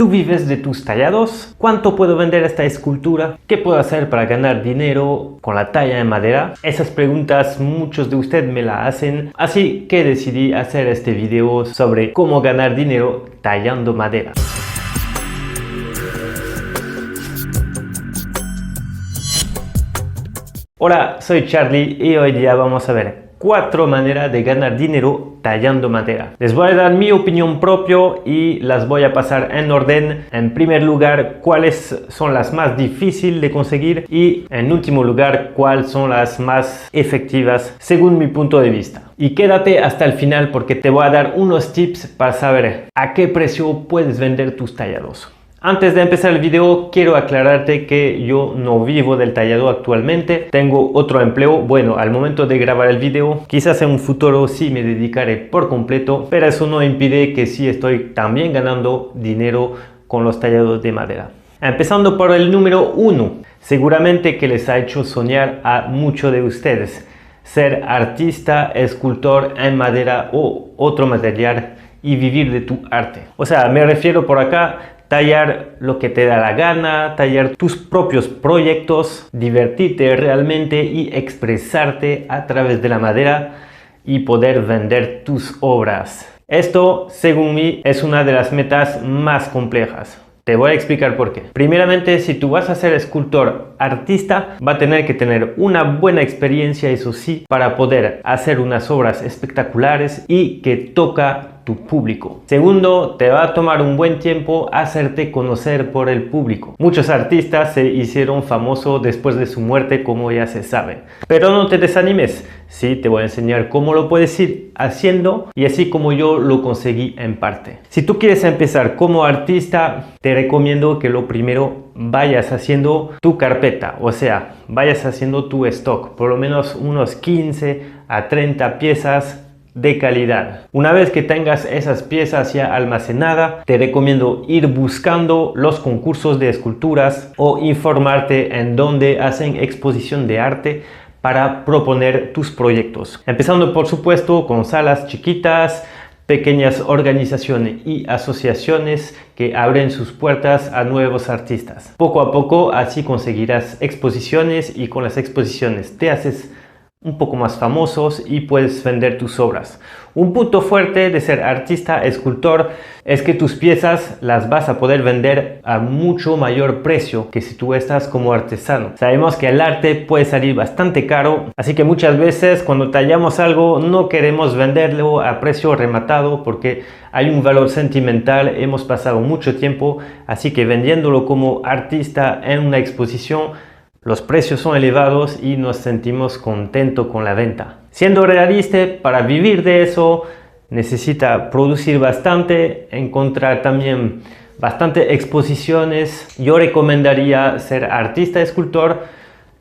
¿Tú vives de tus tallados? ¿Cuánto puedo vender esta escultura? ¿Qué puedo hacer para ganar dinero con la talla en madera? Esas preguntas muchos de ustedes me la hacen, así que decidí hacer este video sobre cómo ganar dinero tallando madera. Hola, soy Charlie y hoy día vamos a ver 4 maneras de ganar dinero tallando madera. Les voy a dar mi opinión propia y las voy a pasar en orden. En primer lugar, cuáles son las más difíciles de conseguir y en último lugar, cuáles son las más efectivas según mi punto de vista. Y quédate hasta el final porque te voy a dar unos tips para saber a qué precio puedes vender tus tallados. Antes de empezar el video, quiero aclararte que yo no vivo del tallado actualmente. Tengo otro empleo. Bueno, al momento de grabar el video, quizás en un futuro sí me dedicaré por completo, pero eso no impide que sí estoy también ganando dinero con los tallados de madera. Empezando por el número 1. Seguramente que les ha hecho soñar a muchos de ustedes ser artista, escultor en madera o otro material y vivir de tu arte. O sea, me refiero por acá tallar lo que te da la gana, tallar tus propios proyectos, divertirte realmente y expresarte a través de la madera y poder vender tus obras. Esto, según mí, es una de las metas más complejas. Te voy a explicar por qué. Primeramente, si tú vas a ser escultor artista, va a tener que tener una buena experiencia, eso sí, para poder hacer unas obras espectaculares y que toca tu público. Segundo, te va a tomar un buen tiempo hacerte conocer por el público. Muchos artistas se hicieron famosos después de su muerte, como ya se sabe. Pero no te desanimes, sí, te voy a enseñar cómo lo puedes ir haciendo y así como yo lo conseguí en parte. Si tú quieres empezar como artista, te recomiendo que lo primero vayas haciendo tu carpeta, o sea, vayas haciendo tu stock, por lo menos unos 15 a 30 piezas de calidad. Una vez que tengas esas piezas ya almacenadas, te recomiendo ir buscando los concursos de esculturas o informarte en dónde hacen exposición de arte para proponer tus proyectos. Empezando por supuesto con salas chiquitas, pequeñas organizaciones y asociaciones que abren sus puertas a nuevos artistas. Poco a poco así conseguirás exposiciones y con las exposiciones te haces un poco más famosos y puedes vender tus obras. Un punto fuerte de ser artista, escultor, es que tus piezas las vas a poder vender a mucho mayor precio que si tú estás como artesano. Sabemos que el arte puede salir bastante caro, así que muchas veces cuando tallamos algo no queremos venderlo a precio rematado porque hay un valor sentimental, hemos pasado mucho tiempo, así que vendiéndolo como artista en una exposición, los precios son elevados y nos sentimos contentos con la venta. Siendo realista, para vivir de eso necesita producir bastante, encontrar también bastante exposiciones. Yo recomendaría ser artista escultor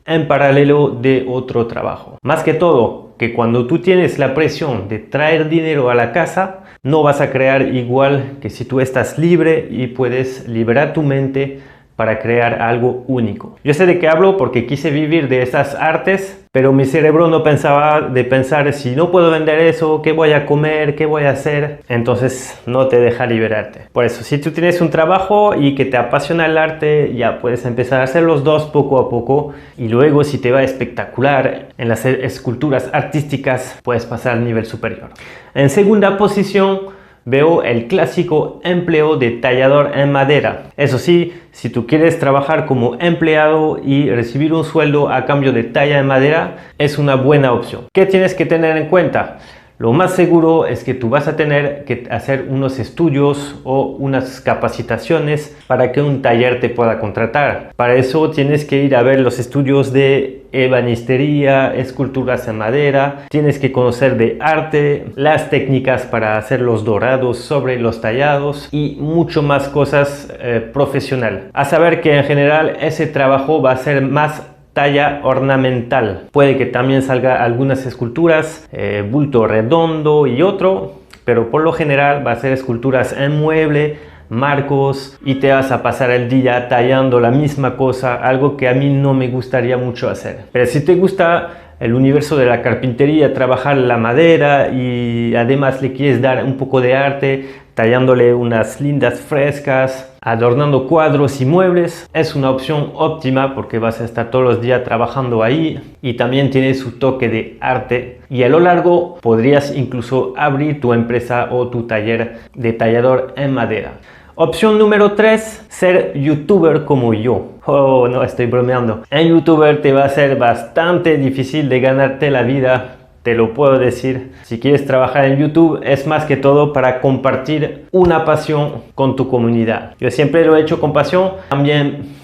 en paralelo de otro trabajo. Más que todo, que cuando tú tienes la presión de traer dinero a la casa, no vas a crear igual que si tú estás libre y puedes liberar tu mente para crear algo único. Yo sé de qué hablo porque quise vivir de esas artes, pero mi cerebro no pensar si no puedo vender eso, qué voy a comer, qué voy a hacer, entonces no te deja liberarte. Por eso, si tú tienes un trabajo y que te apasiona el arte, ya puedes empezar a hacer los dos poco a poco y luego si te va espectacular en las esculturas artísticas, puedes pasar al nivel superior. En segunda posición, veo el clásico empleo de tallador en madera. Eso sí, si tú quieres trabajar como empleado y recibir un sueldo a cambio de talla en madera, es una buena opción. ¿Qué tienes que tener en cuenta? Lo más seguro es que tú vas a tener que hacer unos estudios o unas capacitaciones para que un taller te pueda contratar. Para eso tienes que ir a ver los estudios de ebanistería, esculturas en madera, tienes que conocer de arte, las técnicas para hacer los dorados sobre los tallados y mucho más cosas profesional. A saber que en general ese trabajo va a ser más talla ornamental. Puede que también salga algunas esculturas, bulto redondo y otro, pero por lo general va a ser esculturas en mueble, marcos y te vas a pasar el día tallando la misma cosa, algo que a mí no me gustaría mucho hacer. Pero si te gusta el universo de la carpintería, trabajar la madera y además le quieres dar un poco de arte, tallándole unas lindas frescas adornando cuadros y muebles. Es una opción óptima porque vas a estar todos los días trabajando ahí y también tiene su toque de arte. Y a lo largo podrías incluso abrir tu empresa o tu taller de tallador en madera. Opción número 3, ser youtuber como yo. Oh, no, estoy bromeando. En youtuber te va a ser bastante difícil de ganarte la vida, te lo puedo decir. Si quieres trabajar en YouTube es más que todo para compartir una pasión con tu comunidad. Yo siempre lo he hecho con pasión también.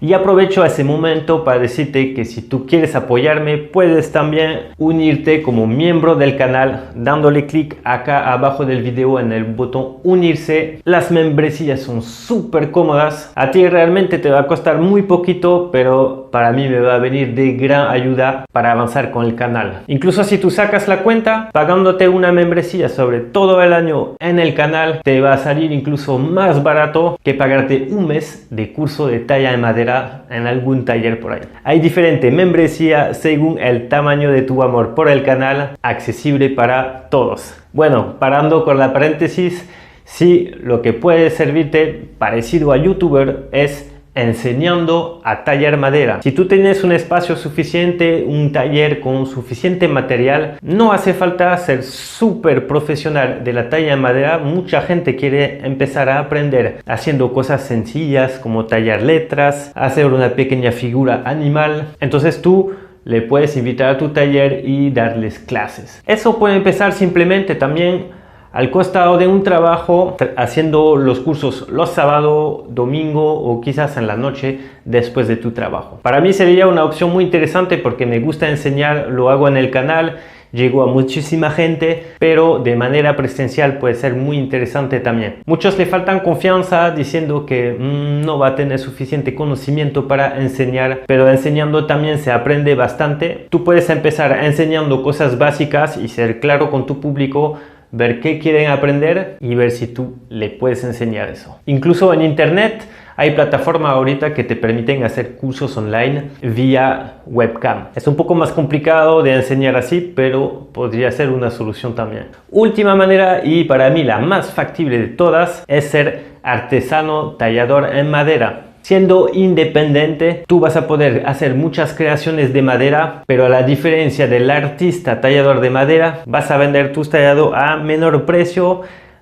Y aprovecho ese momento para decirte que si tú quieres apoyarme, puedes también unirte como miembro del canal dándole clic acá abajo del video en el botón unirse. Las membresías son súper cómodas. A ti realmente te va a costar muy poquito, pero para mí me va a venir de gran ayuda para avanzar con el canal. Incluso si tú sacas la cuenta, pagándote una membresía sobre todo el año en el canal, te va a salir incluso más barato que pagarte un mes de curso de talla en madera en algún taller por ahí. Hay diferente membresía según el tamaño de tu amor por el canal, accesible para todos. Bueno, parando con la paréntesis, sí, lo que puede servirte parecido a youtuber es enseñando a tallar madera. Si tú tienes un espacio suficiente, un taller con suficiente material, no hace falta ser súper profesional de la talla en madera. Mucha gente quiere empezar a aprender haciendo cosas sencillas como tallar letras, hacer una pequeña figura animal. Entonces tú le puedes invitar a tu taller y darles clases. Eso puede empezar simplemente también al costado de un trabajo, haciendo los cursos los sábados, domingo o quizás en la noche después de tu trabajo. Para mí sería una opción muy interesante porque me gusta enseñar, lo hago en el canal, llego a muchísima gente, pero de manera presencial puede ser muy interesante también. Muchos le faltan confianza diciendo que no va a tener suficiente conocimiento para enseñar, pero enseñando también se aprende bastante. Tú puedes empezar enseñando cosas básicas y ser claro con tu público, ver qué quieren aprender y ver si tú le puedes enseñar eso. Incluso en internet hay plataformas ahorita que te permiten hacer cursos online vía webcam. Es un poco más complicado de enseñar así, pero podría ser una solución también. Última manera, y para mí la más factible de todas, es ser artesano tallador en madera. Siendo independiente, tú vas a poder hacer muchas creaciones de madera, pero a la diferencia del artista tallador de madera, vas a vender tus tallados a menor precio,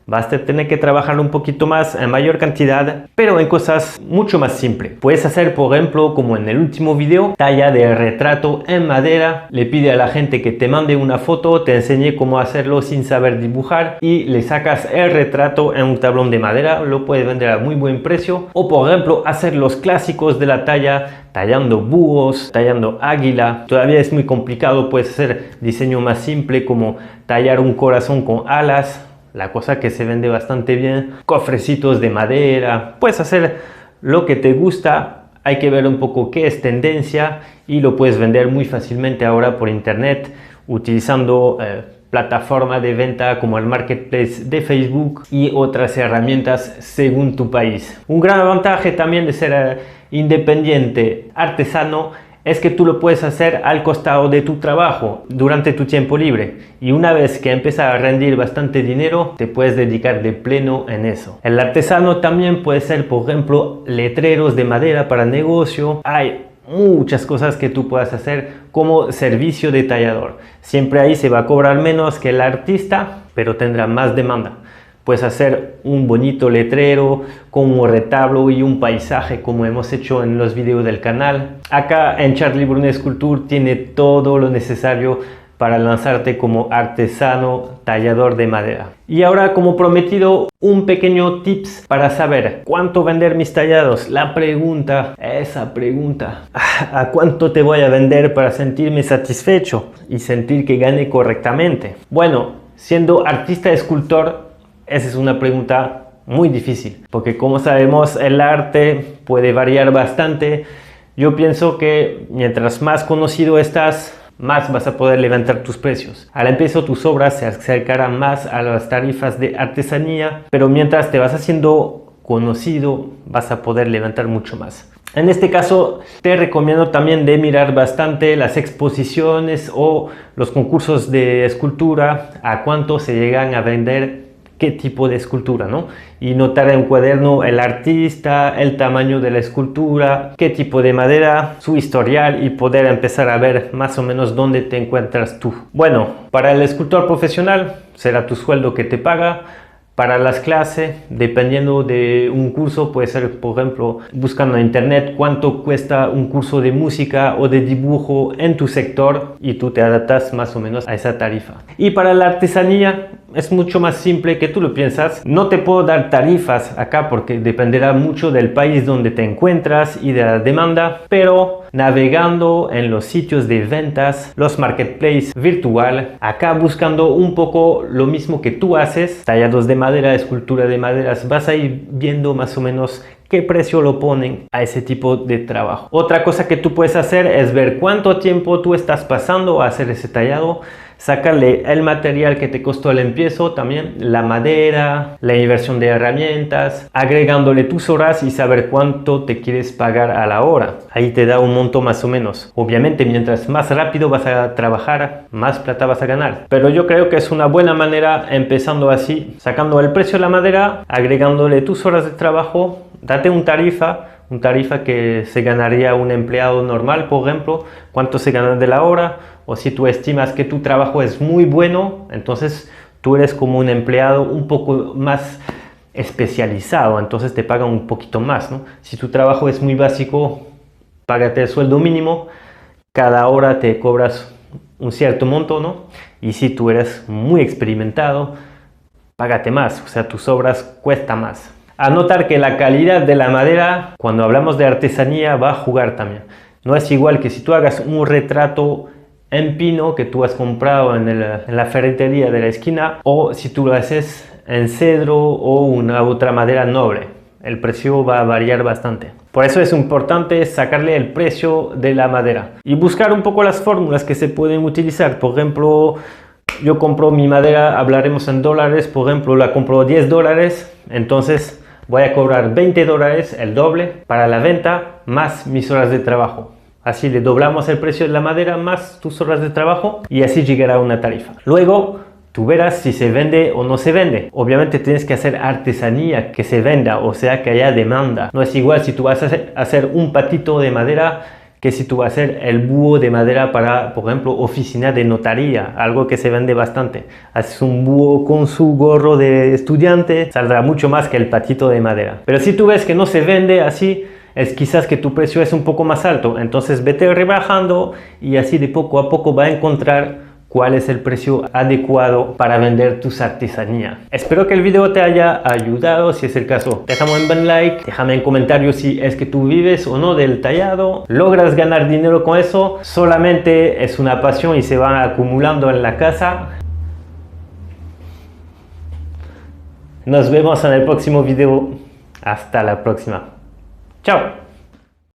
vas a tener que trabajar un poquito más en mayor cantidad, pero en cosas mucho más simples. Puedes hacer, por ejemplo, como en el último video, talla de retrato en madera. Le pide a la gente que te mande una foto, te enseñé cómo hacerlo sin saber dibujar y le sacas el retrato en un tablón de madera. Lo puedes vender a muy buen precio. O por ejemplo, hacer los clásicos de la talla, tallando búhos, tallando águila. Todavía es muy complicado, puedes hacer diseño más simple como tallar un corazón con alas. La cosa que se vende bastante bien, cofrecitos de madera. Puedes hacer lo que te gusta, hay que ver un poco qué es tendencia y lo puedes vender muy fácilmente ahora por internet utilizando plataformas de venta como el marketplace de Facebook y otras herramientas según tu país. Un gran avantaje también de ser independiente artesano es que tú lo puedes hacer al costado de tu trabajo durante tu tiempo libre y una vez que empieza a rendir bastante dinero te puedes dedicar de pleno en eso. El artesano también puede ser, por ejemplo, letreros de madera para negocio. Hay muchas cosas que tú puedas hacer como servicio de tallador. Siempre ahí se va a cobrar menos que el artista, pero tendrá más demanda. Puedes hacer un bonito letrero con un retablo y un paisaje como hemos hecho en los videos del canal. Acá en Charlie Brunet Sculpture tiene todo lo necesario para lanzarte como artesano tallador de madera. Y ahora, como prometido, un pequeño tips para saber cuánto vender mis tallados. Esa pregunta, ¿a cuánto te voy a vender para sentirme satisfecho y sentir que gane correctamente? Bueno, siendo artista escultor, esa es una pregunta muy difícil, porque como sabemos el arte puede variar bastante. Yo pienso que mientras más conocido estás, más vas a poder levantar tus precios. Al empezar tus obras se acercarán más a las tarifas de artesanía, pero mientras te vas haciendo conocido vas a poder levantar mucho más. En este caso te recomiendo también de mirar bastante las exposiciones o los concursos de escultura, a cuánto se llegan a vender qué tipo de escultura, ¿no? Y notar en un cuaderno el artista, el tamaño de la escultura, qué tipo de madera, su historial y poder empezar a ver más o menos dónde te encuentras tú. Bueno, para el escultor profesional será tu sueldo que te paga. Para las clases, dependiendo de un curso, puede ser, por ejemplo, buscando en internet cuánto cuesta un curso de música o de dibujo en tu sector y tú te adaptas más o menos a esa tarifa. Y para la artesanía es mucho más simple que tú lo piensas. No te puedo dar tarifas acá porque dependerá mucho del país donde te encuentras y de la demanda, pero navegando en los sitios de ventas, los marketplaces virtual, acá buscando un poco lo mismo que tú haces, tallados de madera, escultura de maderas, vas a ir viendo más o menos qué precio lo ponen a ese tipo de trabajo. Otra cosa que tú puedes hacer es ver cuánto tiempo tú estás pasando a hacer ese tallado, sacarle el material que te costó el empiezo, también la madera, la inversión de herramientas, agregándole tus horas y saber cuánto te quieres pagar a la hora. Ahí te da un monto más o menos. Obviamente, mientras más rápido vas a trabajar, más plata vas a ganar. Pero yo creo que es una buena manera empezando así, sacando el precio de la madera, agregándole tus horas de trabajo, date un tarifa que se ganaría un empleado normal, por ejemplo, cuánto se gana de la hora, o si tú estimas que tu trabajo es muy bueno, entonces tú eres como un empleado un poco más especializado, entonces te pagan un poquito más, ¿no? Si tu trabajo es muy básico, págate el sueldo mínimo, cada hora te cobras un cierto monto, ¿no? Y si tú eres muy experimentado, págate más, o sea, tus obras cuestan más. A notar que la calidad de la madera, cuando hablamos de artesanía, va a jugar también. No es igual que si tú hagas un retrato en pino que tú has comprado en la ferretería de la esquina, o si tú lo haces en cedro o una otra madera noble. El precio va a variar bastante. Por eso es importante sacarle el precio de la madera y buscar un poco las fórmulas que se pueden utilizar. Por ejemplo, yo compro mi madera, hablaremos en dólares, por ejemplo, la compro $10, entonces voy a cobrar $20, el doble, para la venta más mis horas de trabajo. Así le doblamos el precio de la madera más tus horas de trabajo y así llegará a una tarifa. Luego tú verás si se vende o no se vende. Obviamente tienes que hacer artesanía que se venda, o sea que haya demanda. No es igual si tú vas a hacer un patito de madera que si tú vas a hacer el búho de madera para, por ejemplo, oficina de notaría, algo que se vende bastante. Haces un búho con su gorro de estudiante, saldrá mucho más que el patito de madera. Pero si tú ves que no se vende así, es quizás que tu precio es un poco más alto, entonces vete rebajando y así de poco a poco va a encontrar cuál es el precio adecuado para vender tus artesanías. Espero que el video te haya ayudado. Si es el caso, déjame un buen like, déjame en comentarios si es que tú vives o no del tallado, logras ganar dinero con eso, solamente es una pasión y se van acumulando en la casa. Nos vemos en el próximo video. Hasta la próxima. Chao.